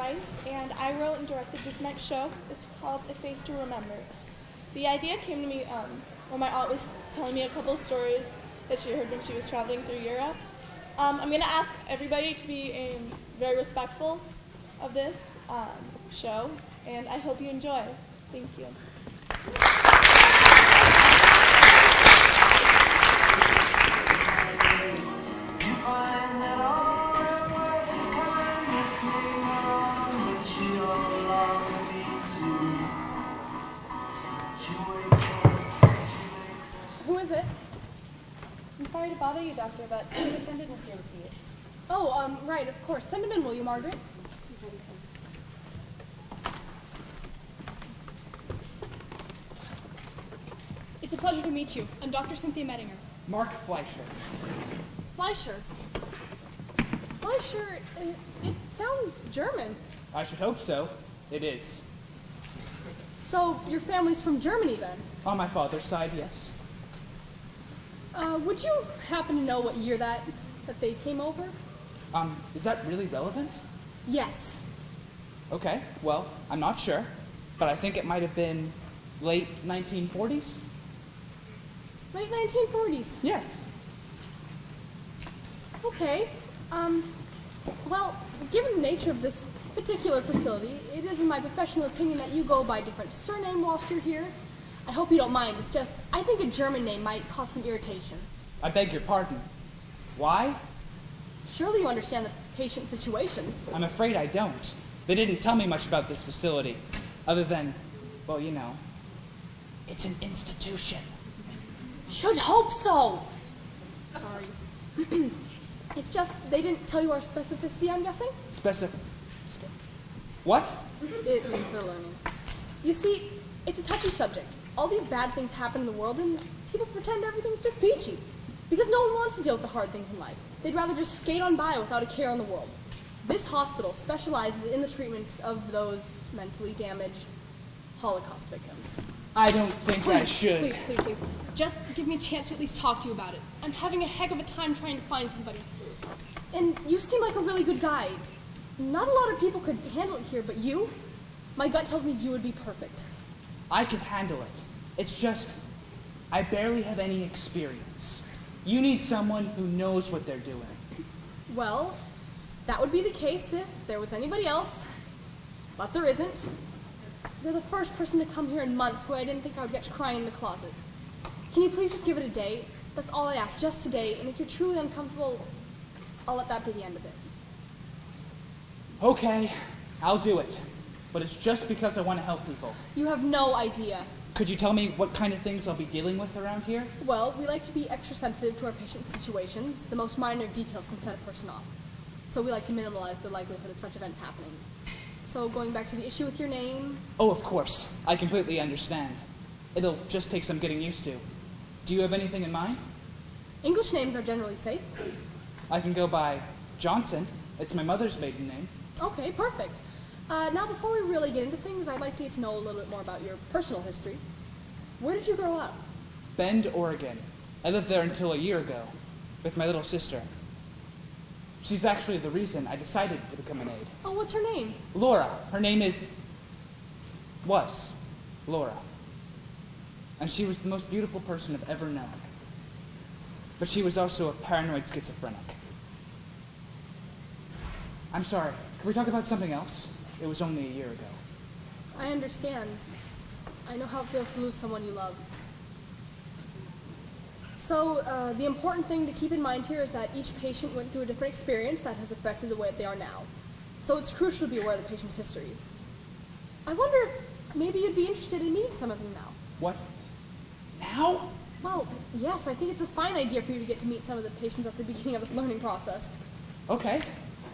Rice, and I wrote and directed this next show. It's called A Face to Remember. The idea came to me when my aunt was telling me a couple of stories that she heard when she was traveling through Europe. I'm going to ask everybody to be very respectful of this show, and I hope you enjoy. Thank you. Who is it? I'm sorry to bother you, Doctor, but the attendant was here to see it. Oh, right, of course. Send him in, will you, Margaret? It's a pleasure to meet you. I'm Dr. Cynthia Mettinger. Mark Fleischer. Fleischer? Fleischer, it sounds German. I should hope so. It is. So, your family's from Germany, then? On my father's side, yes. Would you happen to know what year that they came over? Is that really relevant? Yes. Okay, well, I'm not sure, but I think it might have been late 1940s. Late 1940s? Yes. Okay. Well, given the nature of this particular facility, it is in my professional opinion that you go by a different surname whilst you're here. I hope you don't mind. It's just, I think a German name might cause some irritation. I beg your pardon. Why? Surely you understand the patient situations. I'm afraid I don't. They didn't tell me much about this facility, other than, well, you know, it's an institution. Should hope so. Sorry. It's just, they didn't tell you our specificity, I'm guessing? What? It means they're learning. You see, it's a touchy subject. All these bad things happen in the world, and people pretend everything's just peachy. Because no one wants to deal with the hard things in life. They'd rather just skate on by without a care in the world. This hospital specializes in the treatment of those mentally damaged Holocaust victims. I don't think I should. Please. Just give me a chance to at least talk to you about it. I'm having a heck of a time trying to find somebody. And you seem like a really good guy. Not a lot of people could handle it here, but you? My gut tells me you would be perfect. I could handle it. It's just, I barely have any experience. You need someone who knows what they're doing. Well, that would be the case if there was anybody else, but there isn't. You're the first person to come here in months who I didn't think I would get to crying in the closet. Can you please just give it a day? That's all I ask, just today, and if you're truly uncomfortable, I'll let that be the end of it. Okay, I'll do it. But it's just because I want to help people. You have no idea. Could you tell me what kind of things I'll be dealing with around here? Well, we like to be extra sensitive to our patients' situations. The most minor details can set a person off. So we like to minimize the likelihood of such events happening. So going back to the issue with your name... Oh, of course. I completely understand. It'll just take some getting used to. Do you have anything in mind? English names are generally safe. I can go by Johnson. It's my mother's maiden name. Okay, perfect. Now, before we really get into things, I'd like to get to know a little bit more about your personal history. Where did you grow up? Bend, Oregon. I lived there until a year ago, with my little sister. She's actually the reason I decided to become an aide. Oh, what's her name? Laura. Her name was Laura. And she was the most beautiful person I've ever known. But she was also a paranoid schizophrenic. I'm sorry. Can we talk about something else? It was only a year ago. I understand. I know how it feels to lose someone you love. So, the important thing to keep in mind here is that each patient went through a different experience that has affected the way that they are now. So it's crucial to be aware of the patient's histories. I wonder if maybe you'd be interested in meeting some of them now. What? Now? Well, yes, I think it's a fine idea for you to get to meet some of the patients at the beginning of this learning process. Okay.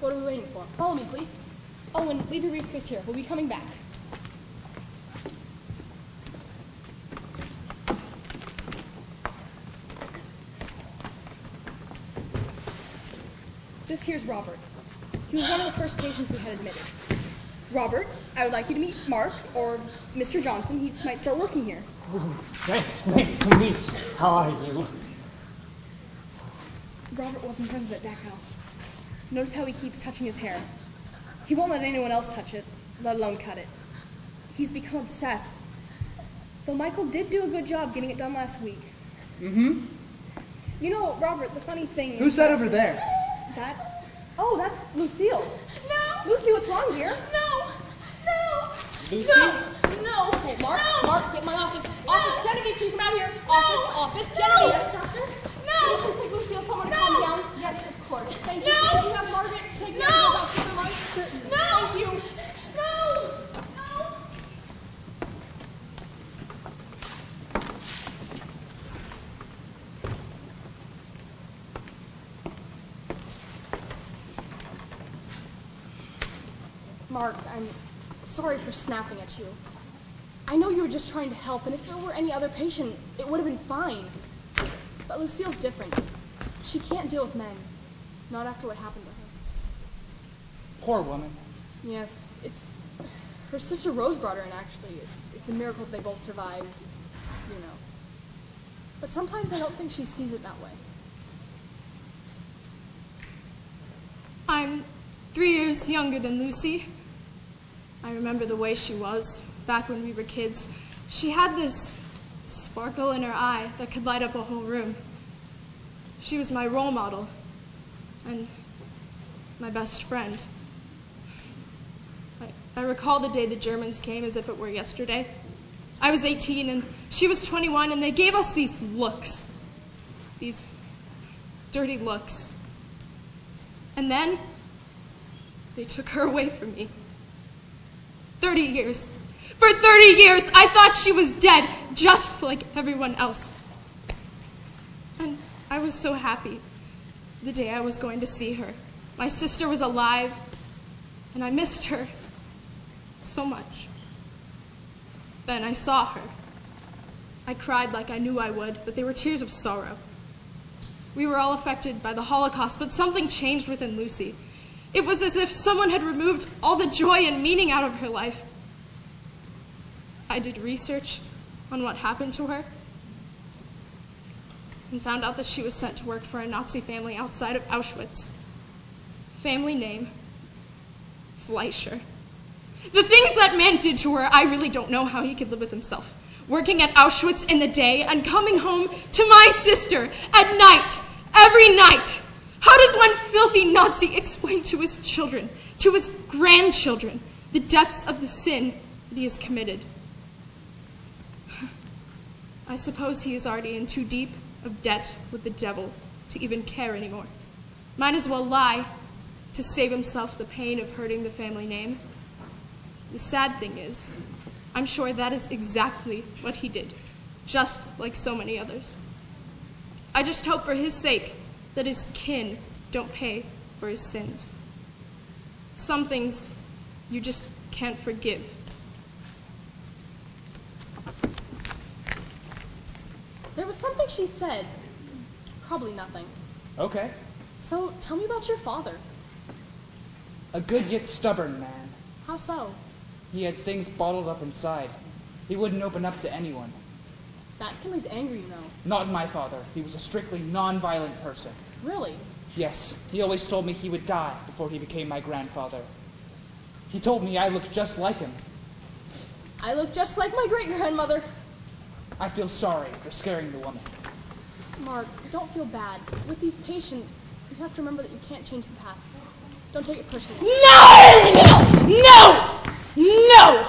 What are we waiting for? Follow me, please. Oh, and leave your briefcase here. We'll be coming back. This here's Robert. He was one of the first patients we had admitted. Robert, I would like you to meet Mark, or Mr. Johnson. He just might start working here. Thanks, nice to meet you. How are you? Robert wasn't present at Dachau. Notice how he keeps touching his hair. He won't let anyone else touch it, let alone cut it. He's become obsessed. Though Michael did do a good job getting it done last week. Mm-hmm. You know, Robert, the funny thing is... Who's that over there? That? Oh, that's Lucille. No! Lucy, what's wrong, dear? No! No! Lucy? No! Okay, Mark, No! Mark, get my office. No! Office, Genevieve, can you come out here? No! Office, No! Genevieve. Yes, doctor? No! Can you please take Lucille somewhere to No! calm down? Yes, of course. Thank you. No! Can you have Margaret take No! Genevieve out for lunch? No! Thank you. No! No! Mark, I'm sorry for snapping at you. I know you were just trying to help, and if there were any other patient, it would have been fine. But Lucille's different. She can't deal with men. Not after what happened to her. Poor woman. Yes, it's... Her sister Rose brought her in, actually. It's a miracle they both survived, you know. But sometimes I don't think she sees it that way. I'm 3 years younger than Lucy. I remember the way she was back when we were kids. She had this sparkle in her eye that could light up a whole room. She was my role model and my best friend. I recall the day the Germans came as if it were yesterday. I was 18 and she was 21, and they gave us these looks, these dirty looks. And then they took her away from me. 30 years. For 30 years, I thought she was dead, just like everyone else. And I was so happy the day I was going to see her. My sister was alive, and I missed her so much. Then I saw her. I cried like I knew I would, but they were tears of sorrow. We were all affected by the Holocaust, but something changed within Lucy. It was as if someone had removed all the joy and meaning out of her life. I did research on what happened to her and found out that she was sent to work for a Nazi family outside of Auschwitz. Family name, Fleischer. The things that man did to her, I really don't know how he could live with himself. Working at Auschwitz in the day and coming home to my sister at night, every night. How does one filthy Nazi explain to his children, to his grandchildren, the depths of the sin that he has committed? I suppose he is already in too deep of debt with the devil to even care anymore. Might as well lie to save himself the pain of hurting the family name. The sad thing is, I'm sure that is exactly what he did, just like so many others. I just hope for his sake that his kin don't pay for his sins. Some things you just can't forgive. There was something she said. Probably nothing. Okay. So, tell me about your father. A good yet stubborn man. How so? He had things bottled up inside. He wouldn't open up to anyone. That can lead to anger, you know. Not my father. He was a strictly non-violent person. Really? Yes, he always told me he would die before he became my grandfather. He told me I looked just like him. I look just like my great-grandmother. I feel sorry for scaring the woman. Mark, don't feel bad. With these patients, you have to remember that you can't change the past. Don't take it personally. No! No! No!